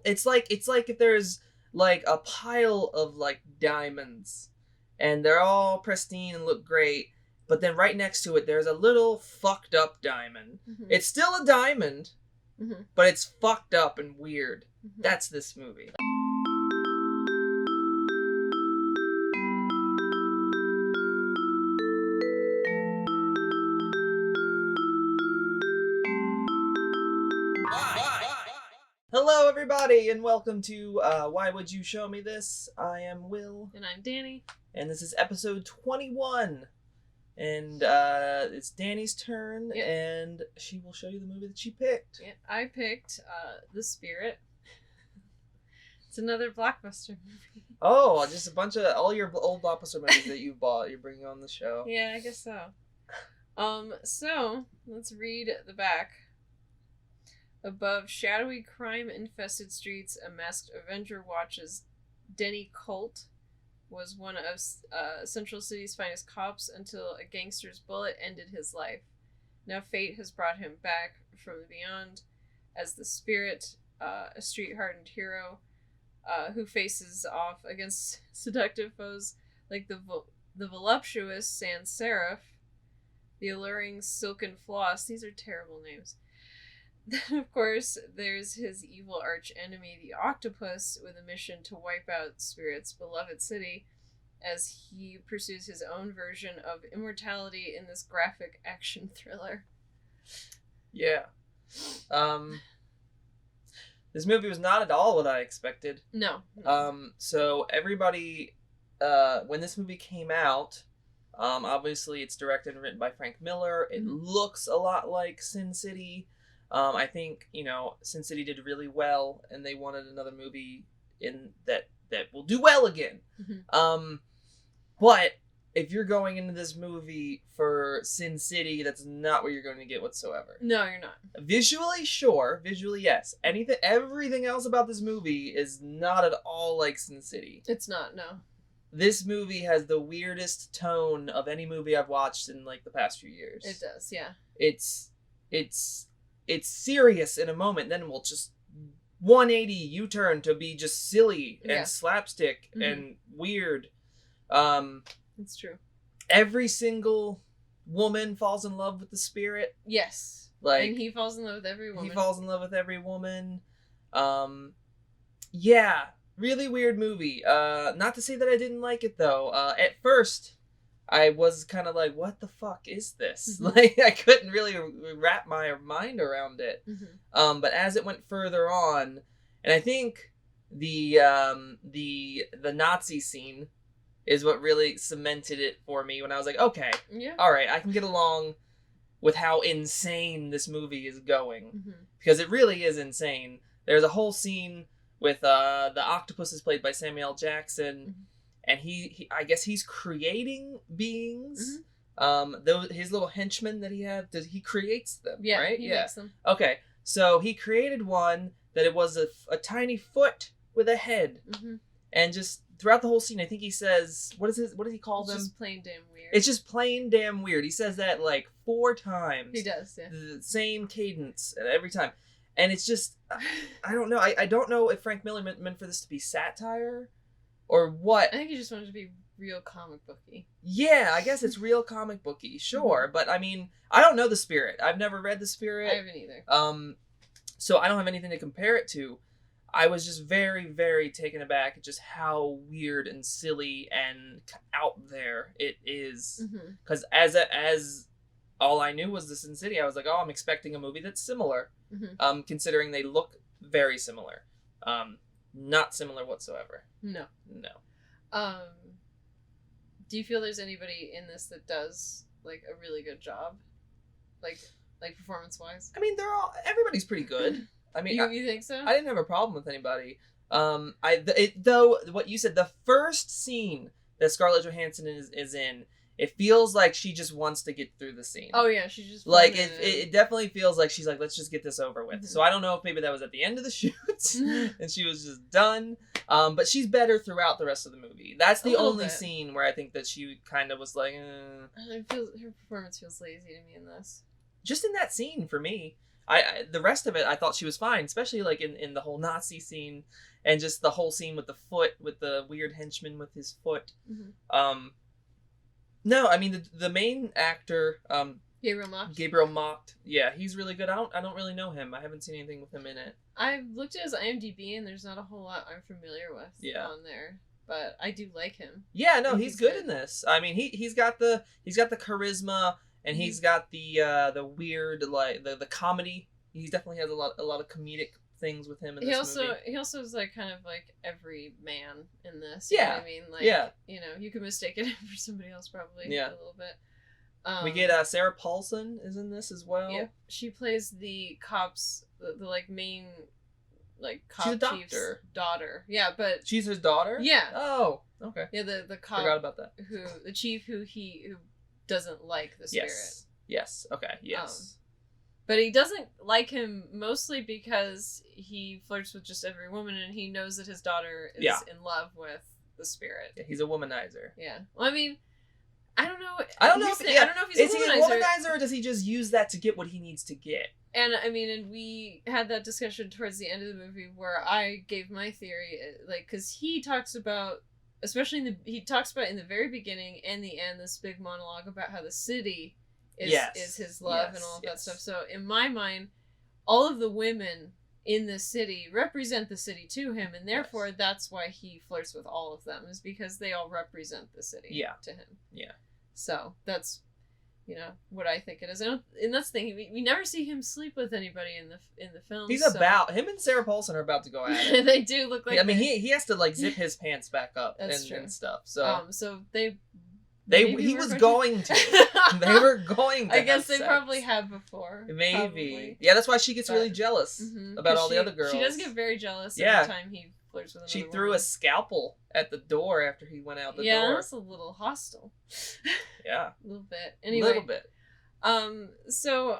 it's like if there's like a pile of like diamonds, and they're all pristine and look great, but then right next to it there's a little fucked up diamond. Mm-hmm. It's still a diamond, mm-hmm. but it's fucked up and weird. Mm-hmm. That's this movie. Hello, everybody, and welcome to Why Would You Show Me This? I am Will. And I'm Dani. And this is episode 21. And it's Dani's turn, yep. And she will show you the movie that she picked. Yeah, I picked The Spirit. It's another blockbuster movie. Oh, just a bunch of all your old blockbuster movies that you bought, you're bringing on the show. Yeah, I guess so. So, let's read the back. Above shadowy, crime-infested streets, a masked avenger watches. Dani Colt was one of Central City's finest cops until a gangster's bullet ended his life. Now fate has brought him back from the beyond as the Spirit, a street-hardened hero who faces off against seductive foes like the voluptuous Sans Serif, the alluring Silken Floss. These are terrible names. Then, of course, there's his evil arch-enemy, the Octopus, with a mission to wipe out Spirit's beloved city as he pursues his own version of immortality in this graphic action thriller. Yeah. This movie was not at all what I expected. No. So everybody, when this movie came out, obviously it's directed and written by Frank Miller. It looks a lot like Sin City. I think, Sin City did really well, and they wanted another movie in that will do well again. Mm-hmm. But if you're going into this movie for Sin City, that's not what you're going to get whatsoever. No, you're not. Visually, sure. Visually, yes. Everything else about this movie is not at all like Sin City. It's not, no. This movie has the weirdest tone of any movie I've watched in like the past few years. It does, yeah. It's serious in a moment, then we'll just 180 U-turn to be just silly and slapstick and weird. It's true. Every single woman falls in love with the Spirit. Yes. And he falls in love with every woman. Yeah, really weird movie. Not to say that I didn't like it, though. At first, I was kind of like, what the fuck is this? Mm-hmm. I couldn't really wrap my mind around it. Mm-hmm. But as it went further on, and I think the Nazi scene is what really cemented it for me when I was like, okay, all right, I can get along with how insane this movie is going. Mm-hmm. Because it really is insane. There's a whole scene with the octopus is played by Samuel L. Jackson. Mm-hmm. And he I guess he's creating beings. Mm-hmm. His little henchmen that he had, he creates them, right? He makes them. Okay, so he created one that it was a tiny foot with a head. Mm-hmm. And just throughout the whole scene, I think he says, what does he call them? It's just plain damn weird. It's just plain damn weird. He says that like 4 times. He does, yeah. The same cadence every time. And it's just, I don't know. I don't know if Frank Miller meant for this to be satire or what. I think he just wanted to be real comic booky. Yeah, I guess it's real comic booky, sure. Mm-hmm. But I mean, I don't know The Spirit. I've never read The Spirit. I haven't either. So I don't have anything to compare it to. I was just very, very taken aback at just how weird and silly and out there it is. Because as all I knew was the Sin City, I was like, oh, I'm expecting a movie that's similar. Mm-hmm. Considering they look very similar. Not similar whatsoever. No. Do you feel there's anybody in this that does like a really good job, like performance wise? I mean, everybody's pretty good. I mean, you think so? I didn't have a problem with anybody. Though what you said, the first scene that Scarlett Johansson is in, it feels like she just wants to get through the scene. Oh yeah, she just like it definitely feels like she's like, let's just get this over with. Mm-hmm. So I don't know if maybe that was at the end of the shoot and she was just done. But she's better throughout the rest of the movie. That's the only scene where I think that she kind of was like, her performance feels lazy to me in this. Just in that scene for me. the rest of it, I thought she was fine, especially like in the whole Nazi scene and just the whole scene with the foot, with the weird henchman with his foot. No, I mean the main actor, Gabriel Macht. Yeah, he's really good. I don't really know him. I haven't seen anything with him in it. I've looked at his IMDb and there's not a whole lot I'm familiar with on there. But I do like him. Yeah, no, he's good in this. I mean, he's got the charisma, and he's got the weird, like the comedy. He definitely has a lot of comedic things with him in this movie. He also is like kind of like every man in this. Yeah. You know what I mean? Like, you know, you can mistake it for somebody else probably a little bit. We get Sarah Paulson is in this as well. Yeah, she plays the cops, the like main. Like cop she's a chief's doctor. Daughter. Yeah, but she's his daughter? Yeah. Oh, okay. Yeah, the cop forgot about that. The chief who doesn't like the spirit. Yes. Okay. Yes. But he doesn't like him mostly because he flirts with just every woman and he knows that his daughter is in love with the spirit. Yeah, he's a womanizer. Yeah. Well, I mean, I don't know. I don't know if he's a womanizer or does he just use that to get what he needs to get? And I mean, and we had that discussion towards the end of the movie where I gave my theory, like, because he talks about, especially he talks about in the very beginning and the end, this big monologue about how the city is his love and all of that stuff. So in my mind, all of the women in the city represent the city to him, and therefore that's why he flirts with all of them, is because they all represent the city to him. Yeah. So that's, you know, what I think it is. And that's the thing, we never see him sleep with anybody in the film. Him and Sarah Paulson are about to go at it. They do look like. I mean, he has to like zip his pants back up and stuff. So so they he was going to. They were going to. I guess they probably have before. Maybe. Probably. Yeah, that's why she gets really jealous about all the other girls. She does get very jealous every time he flirts with another She threw a scalpel at the door after he went out the door. Yeah, that's a little hostile. Yeah. A little bit. Anyway. A little bit. So,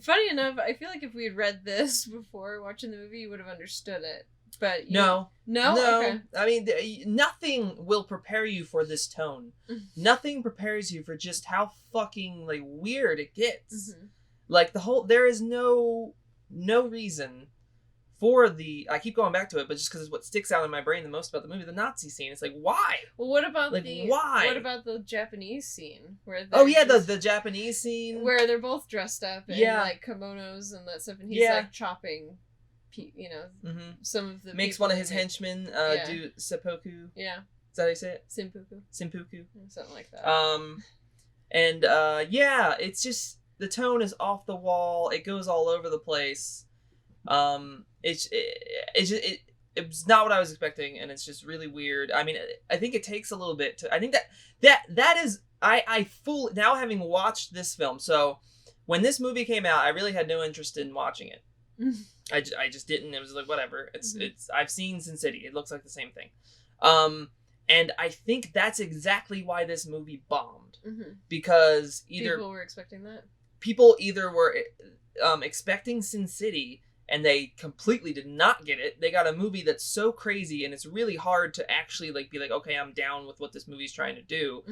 funny enough, I feel like if we had read this before watching the movie, you would have understood it. But No. Okay. I mean, nothing will prepare you for this tone. Nothing prepares you for just how fucking like weird it gets. Like there is no reason for I keep going back to it, but just because it's what sticks out in my brain the most about the movie, the Nazi scene. It's like, why? Well, what about why? What about the Japanese scene where? The Japanese scene where they're both dressed up in like kimonos and that stuff, and he's like chopping. You know, some of the makes one of his henchmen do seppuku. Yeah, is that how you say it? Simpuku, something like that. And it's just the tone is off the wall. It goes all over the place. It's not what I was expecting, and it's just really weird. I mean, I think it takes a little bit to. I think that is I fully now having watched this film. So when this movie came out, I really had no interest in watching it. I just didn't. It was like, whatever. It's I've seen Sin City. It looks like the same thing. And I think that's exactly why this movie bombed. Because people were expecting that. People either were expecting Sin City and they completely did not get it. They got a movie that's so crazy and it's really hard to actually like be like, okay, I'm down with what this movie's trying to do.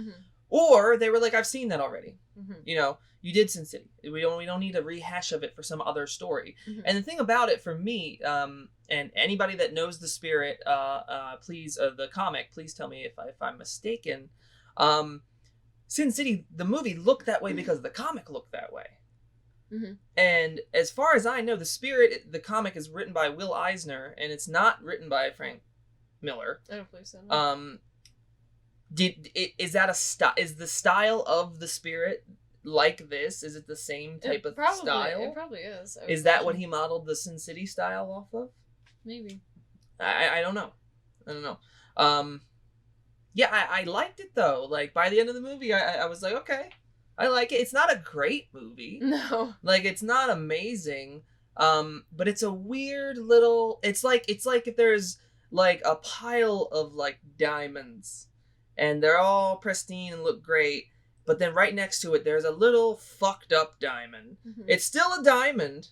Or they were like, I've seen that already. You know, you did Sin City. We don't need a rehash of it for some other story. And the thing about it for me, and anybody that knows the spirit, please, the comic, please tell me if I'm mistaken. Sin City, the movie looked that way because the comic looked that way. And as far as I know, the comic is written by Will Eisner, and it's not written by Frank Miller. I don't believe so. No. Is the style of the spirit like this? Is it the same type of style? It probably is. Is that what he modeled the Sin City style off of? Maybe. I don't know. Yeah, I liked it though. Like by the end of the movie, I was like, okay, I like it. It's not a great movie. No. Like it's not amazing. But it's a weird little. It's like if there's like a pile of like diamonds. And they're all pristine and look great. But then right next to it, there's a little fucked up diamond. It's still a diamond,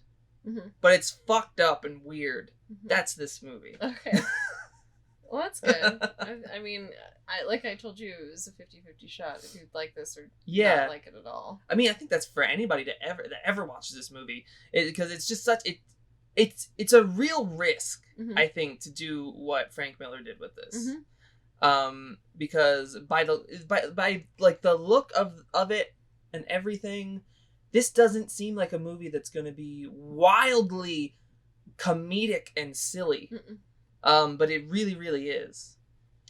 but it's fucked up and weird. That's this movie. Okay. Well, that's good. I mean, like I told you, it was a 50-50 shot if you'd like this or not like it at all. I mean, I think that's for anybody that ever watches this movie, because it's just such it's a real risk, I think, to do what Frank Miller did with this. Because by like the look of it and everything, this doesn't seem like a movie that's going to be wildly comedic and silly. But it really, really is.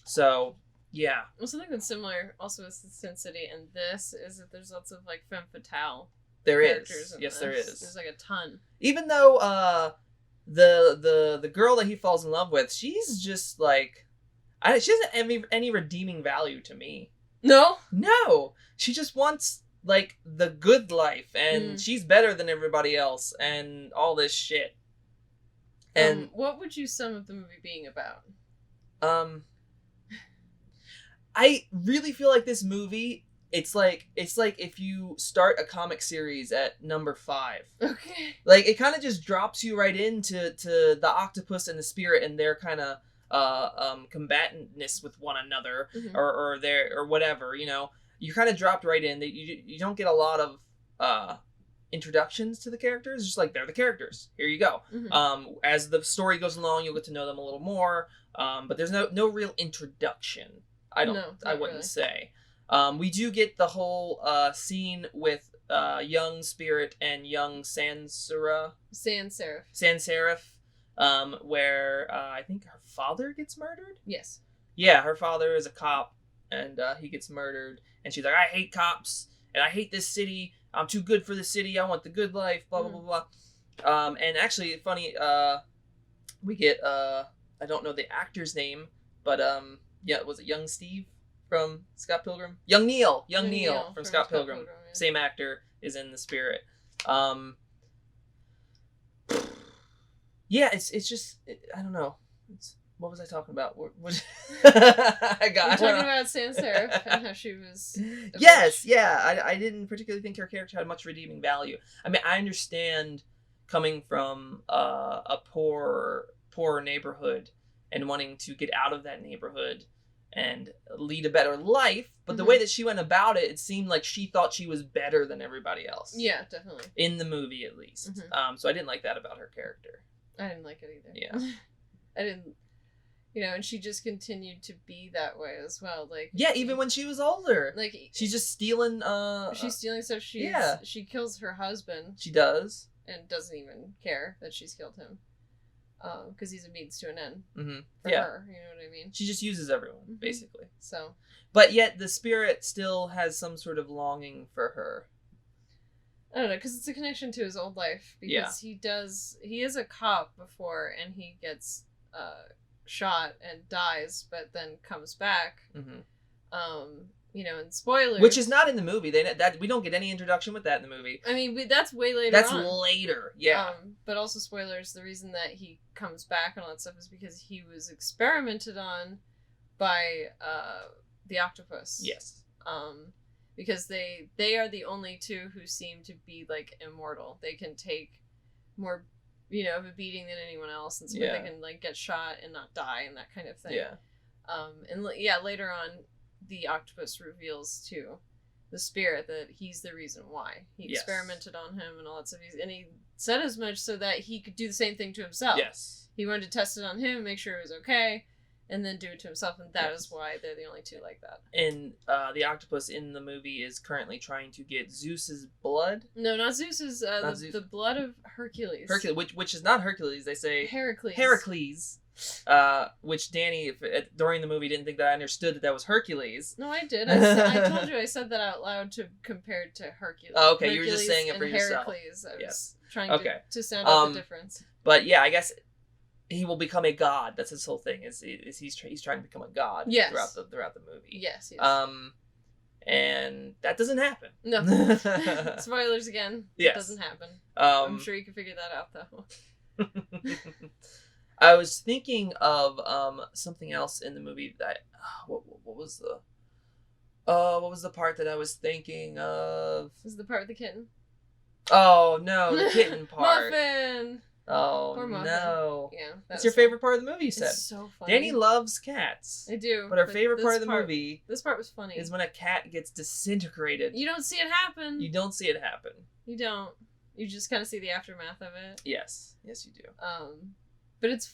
So, yeah. Well, something that's similar also with Sin City and this is that there's lots of like femme fatale. There is. Yes, there is. There's like a ton. Even though the girl that he falls in love with, she's just like, she doesn't have any redeeming value to me. No? No. She just wants like the good life, and she's better than everybody else, and all this shit. And what would you sum up the movie being about? I really feel like this movie, it's like if you start a comic series at number 5. Okay. Like, it kind of just drops you right into the octopus and the spirit and their kind of combatantness with one another, or their or whatever, you know. You're kind of dropped right in. That you don't get a lot of introductions to the characters. Just like, they're the characters. Here you go. As the story goes along, you'll get to know them a little more. But there's no real introduction. I wouldn't really say. We do get the whole scene with young Spirit and young Sans Serif, where I think her father gets murdered. Yes. Yeah, her father is a cop, and he gets murdered, and she's like, I hate cops, and I hate this city. I'm too good for the city. I want the good life. Blah blah blah blah. And actually, funny. We get I don't know the actor's name, but yeah, was it Young Steve from Scott Pilgrim? Young Neil from Scott Pilgrim. Yeah. Same actor is in The Spirit. Yeah, it's just I don't know. What was I talking about? We're talking about Sans Serif and how she was. Yes, yeah. I didn't particularly think her character had much redeeming value. I mean, I understand coming from a poor neighborhood and wanting to get out of that neighborhood and lead a better life, but the way that she went about it, it seemed like she thought she was better than everybody else. Yeah, definitely. In the movie, at least. So I didn't like that about her character. I didn't like it either. Yeah. I didn't. You know, and she just continued to be that way as well. Like, yeah, even when she was older. Like, she's just stealing she's stealing stuff. She kills her husband. She does. And doesn't even care that she's killed him. Because he's a means to an end. For her, you know what I mean? She just uses everyone, basically. So. But yet the Spirit still has some sort of longing for her. I don't know, because it's a connection to his old life. Because he is a cop before, and he gets shot and dies, but then comes back. You know, and spoilers, which is not in the movie. We don't get any introduction with that in the movie. I mean, that's way later. That's later, yeah. But also spoilers. The reason that he comes back and all that stuff is because he was experimented on by the octopus. Yes. Because they are the only two who seem to be like immortal. They can take more, you know, of a beating than anyone else, and so they can like get shot and not die and that kind of thing. Yeah. And yeah, later on, the octopus reveals to the Spirit that he's the reason why he experimented on him and all that stuff. And he said as much so that he could do the same thing to himself. Yes. He wanted to test it on him, make sure it was okay, and then do it to himself. And that is why they're the only two like that. And the octopus in the movie is currently trying to get Zeus's blood. No, not Zeus's. The blood of Hercules. Which is not Hercules. They say Heracles. Which Danny, during the movie, didn't think that I understood that was Hercules. No, I did. I told you I said that out loud to compare it to Hercules. Oh, okay. Hercules, you were just saying it for yourself. Heracles. I was trying to sound out the difference. But yeah, I guess he will become a god. That's his whole thing. Is he's trying to become a god throughout the movie. Yes. And that doesn't happen. No. Spoilers again. Yes. It doesn't happen. I'm sure you can figure that out though. I was thinking of something else in the movie that what was the part that I was thinking of? Is the part with the kitten? Oh no, the kitten part. Muffin. Oh, Poor Muffin. no. Yeah. What's your favorite part of the movie, you said? It's so funny. Danny loves cats. I do. But her favorite part of the movie This part was funny. is when a cat gets disintegrated. You don't see it happen. You don't see it happen. You don't. You just kind of see the aftermath of it. Yes. Yes, you do. But it's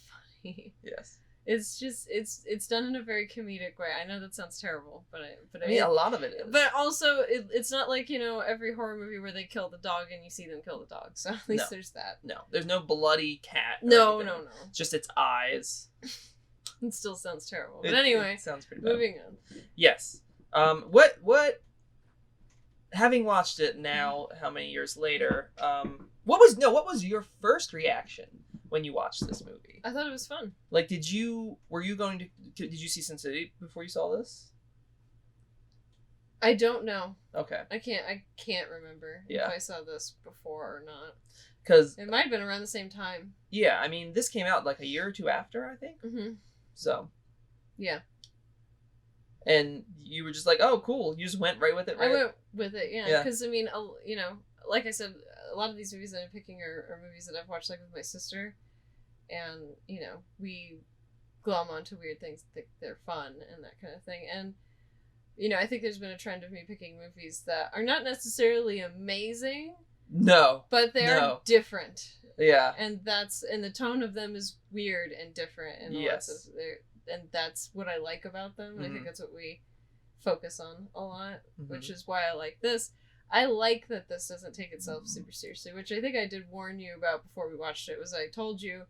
funny. Yes. It's just it's done in a very comedic way. I know that sounds terrible, but I mean, a lot of it is. But also, it's not like, you know, every horror movie where they kill the dog and you see them kill the dog. So at least there's that. No, there's no bloody cat. No. It's just its eyes. It still sounds terrible. But anyway, it sounds pretty bad. Moving on. Yes. What? Having watched it now, how many years later? What was your first reaction when you watched this movie? I thought it was fun. Like, did you see Sin City before you saw this? I don't know. Okay. I can't remember if I saw this before or not. Because it might have been around the same time. Yeah, I mean, this came out like a year or two after, I think. Mm-hmm. So. Yeah. And you were just like, oh, cool. You just went right with it, right? I went with it, yeah. Because, I mean, you know, like I said, a lot of these movies that I'm picking are movies that I've watched, like, with my sister. And, you know, we glom onto weird things, think they're fun and that kind of thing. And, you know, I think there's been a trend of me picking movies that are not necessarily amazing. No. But they're different. Yeah. And the tone of them is weird and different. And and that's what I like about them. And I think that's what we focus on a lot, which is why I like this. I like that this doesn't take itself super seriously, which I think I did warn you about before we watched it. Was I told you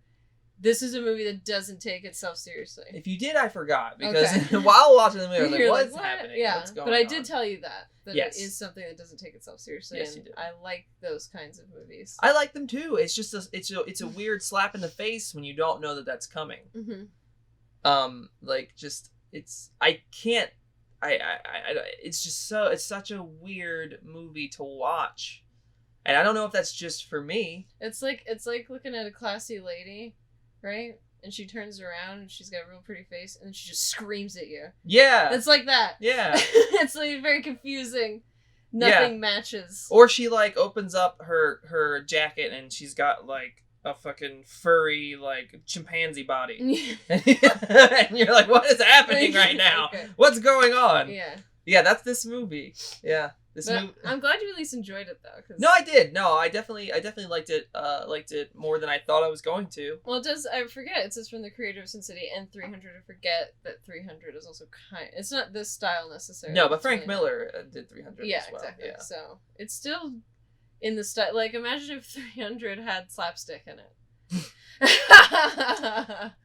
this is a movie that doesn't take itself seriously. If you did, I forgot, because while watching the movie, I was like, what's happening? Yeah, what's going but I did on? tell you that it is something that doesn't take itself seriously. Yes, and you did. I like those kinds of movies. I like them too. It's just it's a weird slap in the face when you don't know that that's coming. Mm-hmm. It's such a weird movie to watch, and I don't know if that's just for me. It's like looking at a classy lady, right? And she turns around and she's got a real pretty face and she just screams at you. Yeah. It's like that. Yeah. It's like very confusing. Nothing matches. Or she like opens up her jacket and she's got like a fucking furry like chimpanzee body. And you're like, what is happening right now? Okay. What's going on? Yeah. Yeah, that's this movie. Yeah. I'm glad you at least enjoyed it though. Cause... No, I did. No, I definitely liked it. Liked it more than I thought I was going to. Well, it does. I forget. It says from the creator of Sin City and 300. I forget that 300 is also it's not this style necessarily. No, but Frank Miller did 300. Yeah, as well. Exactly. Yeah. So it's still in the style. Like, imagine if 300 had slapstick in it.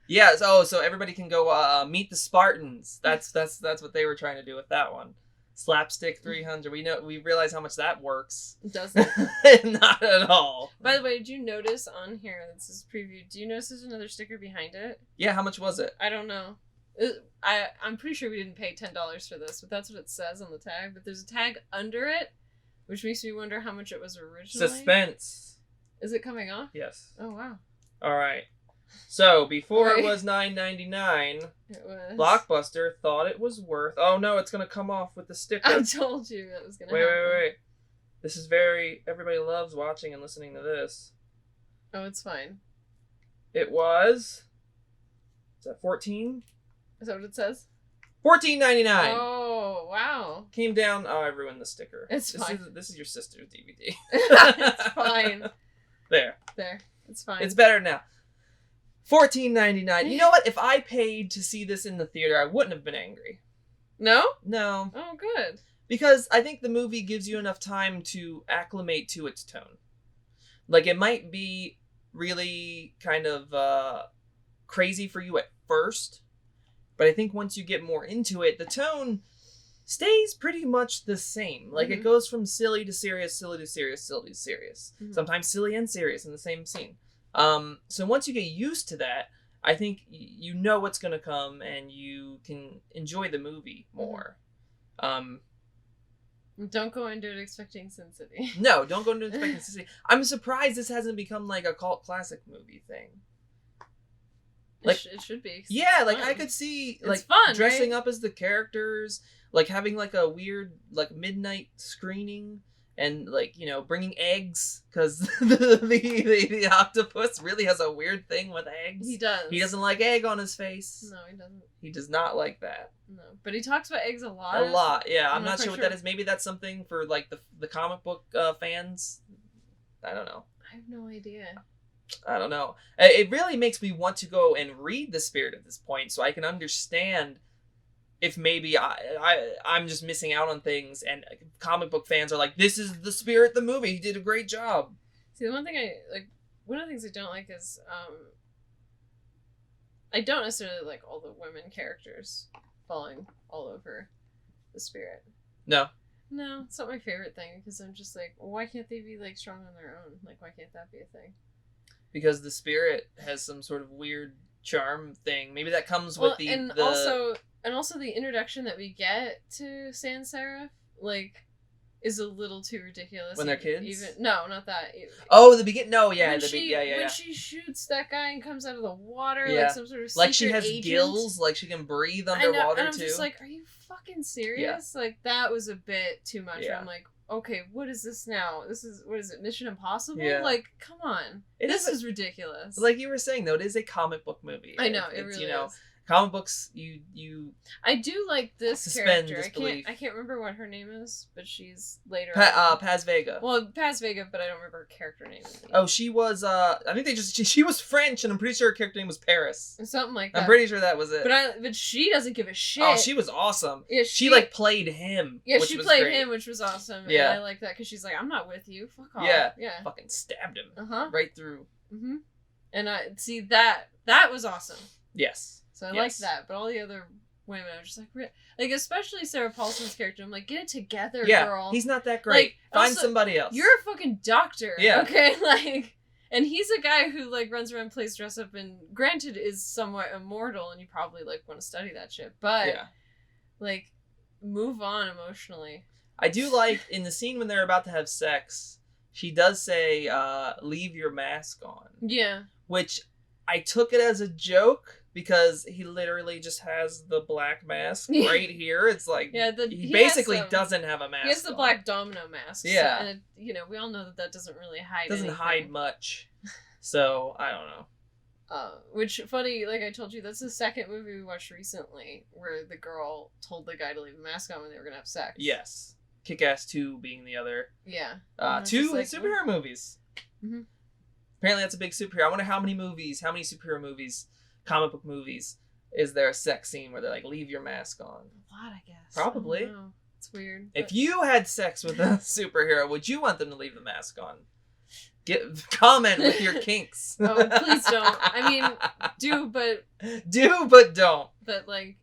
Yeah. So everybody can go meet the Spartans. That's what they were trying to do with that one. Slapstick 300. We realize how much that works. Doesn't. Not at all. By the way, did you notice on here, this is preview, do you notice there's another sticker behind it? Yeah, how much was it? I don't know. I'm pretty sure we didn't pay $10 for this, but that's what it says on the tag. But there's a tag under it, which makes me wonder how much it was originally. Suspense. Is it coming off? Yes. Oh, wow. All right. So, before it was $9.99, Blockbuster thought it was worth... Oh, no, it's going to come off with the sticker. I told you that was going to happen. Wait. This is everybody loves watching and listening to this. Oh, it's fine. It was... Is that 14? Is that what it says? $14.99. Oh, wow. Came down... Oh, I ruined the sticker. It's fine. This is your sister's DVD. It's fine. There. It's fine. It's better now. $14.99. You know what? If I paid to see this in the theater, I wouldn't have been angry. No? No. Oh, good. Because I think the movie gives you enough time to acclimate to its tone. Like, it might be really kind of crazy for you at first, but I think once you get more into it, the tone stays pretty much the same. Like, it goes from silly to serious, silly to serious, silly to serious. Mm-hmm. Sometimes silly and serious in the same scene. So once you get used to that, I think you know what's going to come and you can enjoy the movie more. Don't go into it expecting Sin City. No, don't go into it expecting Sin City. I'm surprised this hasn't become like a cult classic movie thing. Like, it should be. Yeah, like fun. I could see like fun, dressing up as the characters, like having like a weird like midnight screening and like, you know, bringing eggs, because the octopus really has a weird thing with eggs. He does. He doesn't like egg on his face. No, he doesn't. He does not like that. No, but he talks about eggs a lot. A lot, yeah. I'm not quite sure what that is. Maybe that's something for like the comic book fans. I don't know. I have no idea. I don't know. It really makes me want to go and read The Spirit at this point, so I can understand if maybe I'm just missing out on things, and comic book fans are like, this is The Spirit, the movie. He did a great job. See, one of the things I don't like is I don't necessarily like all the women characters falling all over The Spirit. No. No, it's not my favorite thing, because I'm just like, well, why can't they be like strong on their own? Like, why can't that be a thing? Because The Spirit has some sort of weird charm thing. Maybe that comes with also the introduction that we get to Sans Serif, like, is a little too ridiculous. When they're kids? No, not that. Oh, the beginning. No, yeah, when yeah. she shoots that guy and comes out of the water, yeah. like some sort of secret like she has agent. gills, like she can breathe underwater and I'm too. just like, are you fucking serious? Yeah. Like, that was a bit too much. Yeah. I'm like, okay, what is this now? What is it, Mission Impossible? Yeah. Like, come on. This is ridiculous. Like you were saying, though, it is a comic book movie. I know, it really is. Comic books, you I do like this character. I can't remember what her name is, but she's later. Paz Vega. Well, Paz Vega, but I don't remember her character name. Oh, she was. I think she was French, and I'm pretty sure her character name was Paris. Something like that. I'm pretty sure that was it. But she doesn't give a shit. Oh, she was awesome. Yeah, she like played him. Yeah, she played him, which was awesome. Yeah, and I like that because she's like, I'm not with you. Fuck off. Yeah. Fucking stabbed him. Right through. And I see that was awesome. Yes. So I like that, but all the other women, I was just like, especially Sarah Paulson's character. I'm like, get it together, girl. He's not that great. Like, find somebody else. You're a fucking doctor. Yeah. Okay, like, and he's a guy who like runs around, plays dress up, and granted is somewhat immortal, and you probably like want to study that shit, but like, move on emotionally. I do like in the scene when they're about to have sex, she does say, "Leave your mask on." Yeah. Which I took it as a joke. Because he literally just has the black mask right here. It's like, he basically doesn't have a mask. He has the black domino mask. Yeah. So, and we all know that doesn't really hide anything. Doesn't hide much. So, I don't know. Which, funny, like I told you, that's the second movie we watched recently where the girl told the guy to leave the mask on when they were going to have sex. Yes. Kick-Ass 2 being the other. Yeah. 2 superhero movies. Mm-hmm. Apparently that's a big superhero. I wonder how many superhero movies, comic book movies, is there a sex scene where they're like, leave your mask on? A lot, I guess. Probably. It's weird. If you had sex with a superhero, would you want them to leave the mask on? Comment with your kinks. Oh, please don't. I mean, do, but don't. But like,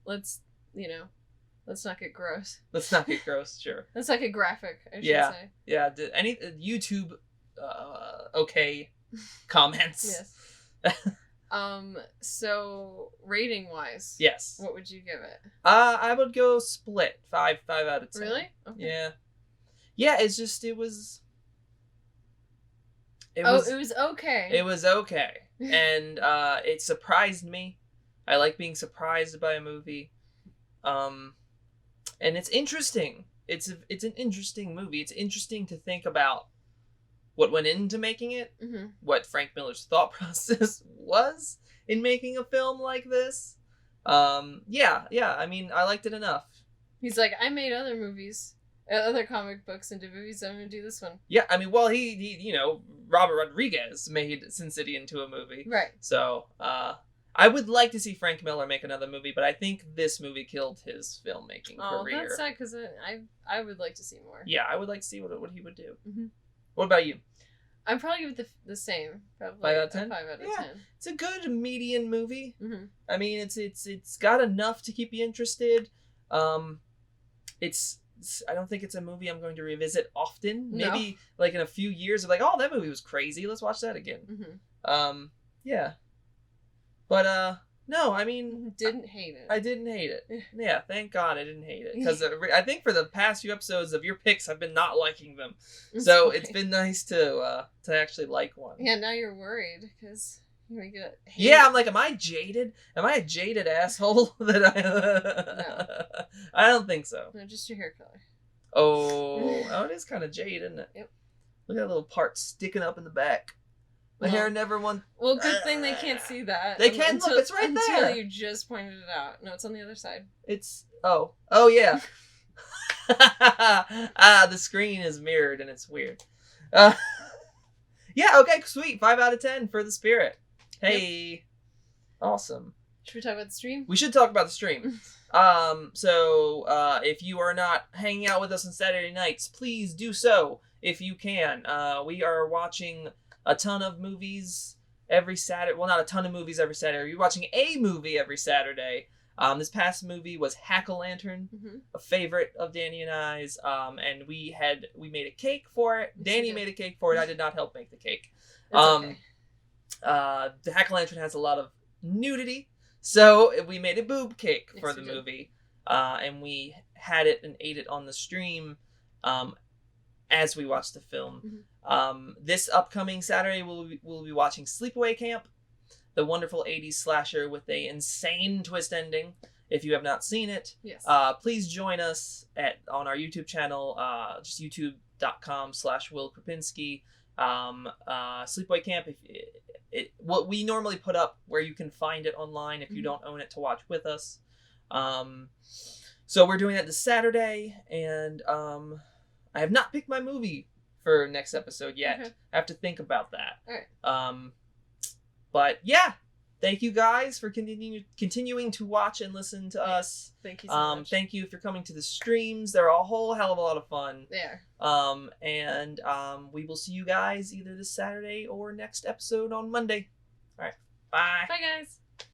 let's not get gross. Let's not get gross, sure. Let's not get graphic, I should say. Yeah, any YouTube okay comments. Yes. So rating wise, yes, what would you give it? I would go split 5 out of 10. Really? Okay. Yeah. It's just it was okay. It was okay, and it surprised me. I like being surprised by a movie, and it's interesting. It's an interesting movie. It's interesting to think about what went into making it, what Frank Miller's thought process was in making a film like this. Yeah. I mean, I liked it enough. He's like, I made other movies, other comic books into movies. I'm gonna do this one. Yeah, I mean, well, he Robert Rodriguez made Sin City into a movie, right? So, I would like to see Frank Miller make another movie, but I think this movie killed his filmmaking career. Oh, that's sad because I would like to see more. Yeah, I would like to see what he would do. Mm-hmm. What about you? I'd probably give it the same. Probably 5 out of 10? 5 out of 10. It's a good median movie. Mm-hmm. I mean, it's got enough to keep you interested. I don't think it's a movie I'm going to revisit often. Maybe like in a few years of like, oh, that movie was crazy. Let's watch that again. Mm-hmm. Yeah. But no, I mean, didn't hate it. I didn't hate it. Yeah, thank God I didn't hate it, because I think for the past few episodes of your picks, I've been not liking them. So it's been nice to actually like one. Yeah, now you're worried because you're gonna get hate. Yeah, I'm like, am I jaded? Am I a jaded asshole? No. I don't think so. No, just your hair color. Oh, it is kind of jade, isn't it? Yep. Look at that little part sticking up in the back. The hair never won. Well, good thing they can't see that. They can look. It's right there. Until you just pointed it out. No, it's on the other side. It's oh yeah. The screen is mirrored and it's weird. Yeah. Okay. Sweet. 5 out of 10 for the spirit. Hey. Yep. Awesome. Should we talk about the stream? We should talk about the stream. So if you are not hanging out with us on Saturday nights, please do so if you can. We are watching a ton of movies every Saturday. Well, not a ton of movies every Saturday. We're watching a movie every Saturday. This past movie was Hack-A-Lantern, a favorite of Danny and I's. And we made a cake for it. Danny made a cake for it. I did not help make the cake. Okay. The Hack-A-Lantern has a lot of nudity, so we made a boob cake for the movie. And we had it and ate it on the stream as we watched the film. This upcoming Saturday, we'll be watching Sleepaway Camp, the wonderful 80s slasher with a insane twist ending. If you have not seen it, yes. Please join us on our YouTube channel, just youtube.com/Will Krupinski. Sleepaway Camp, what we normally put up where you can find it online if you don't own it to watch with us. So we're doing that this Saturday, and I have not picked my movie for next episode yet. Okay. I have to think about that. All right. But yeah, thank you guys for continuing to watch and listen to us. Thank you so much. Thank you for coming to the streams. They're a whole hell of a lot of fun. They are. And we will see you guys either this Saturday or next episode on Monday. All right. Bye. Bye, guys.